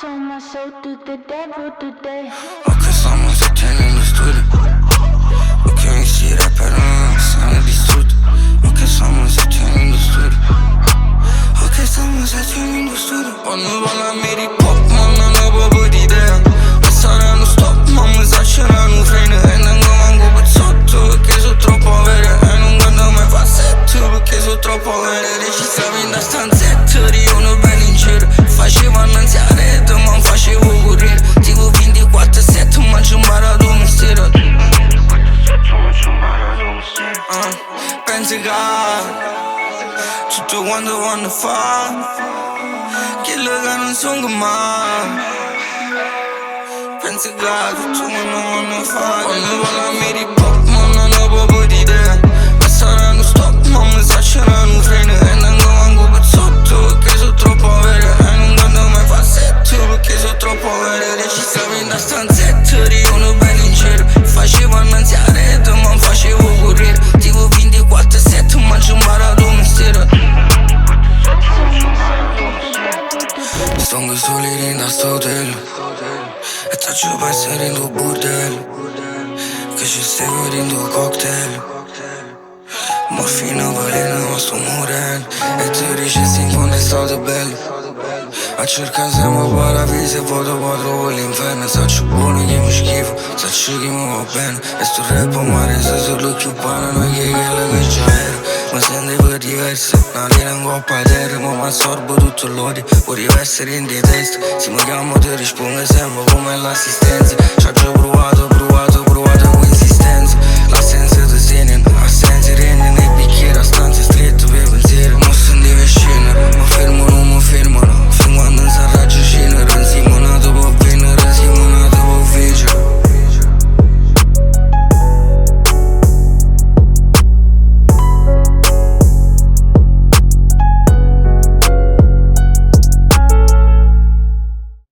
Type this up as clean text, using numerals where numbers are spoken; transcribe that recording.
sold my soul to the devil today. Ok, stiamo settendo in studio. Ok, mi si rapper non sono distrutto. Ok, stiamo settendo in studio. Ok, stiamo settendo in studio. Quando parla mi ripop, ma non ho proprio d'idea. E saranno stop, ma mi esaggerano freno. E non manco per sotto perché sono troppo avere. E non guardo mai fassetto perché sono troppo avere. Registravo in da stanzetto, io non ben in giro. Facevo annanzi a rete, ma non facevo correre. Tipo 24/7, ma ci ho imparato un mistero. Pensi che tutto quanto vanno a fare quello che non sono come me. Pensi che tutto quanto vanno a fare quando parla mi ripop, ma non ho proprio d'idea. E saranno stop, ma mi esaggerano freno. E non manco per sotto perché sono troppo avere. E non guardo mai fassetto perché sono troppo avere. Registravo in da stanzetto, io non ben in giro. Facevo annanzi a rete, ma non facevo correre. Tipo 24/7, ma ci ho imparato un mistero. Sto in questo lì da sto hotel e faccio passare in tuo bordello che ci stai in tuo cocktail. Morfina, veleno, ma sto morendo. E ti ricesti in fondo è stato bello. A cercare sempre paradiso e poi dopo trovo l'inferno. Saccio buono che mi schifo, saccio che mi va bene. E sto rap mare se solo più paranoia che quello che già ero. Mi sento per diverso, una linea in coppa a terra. Ma mi assorbo tutto l'odio, vorrei essere in di testa. Se mi chiamo ti rispondo sempre come l'assistenza. Ci ho già provato con insistenza.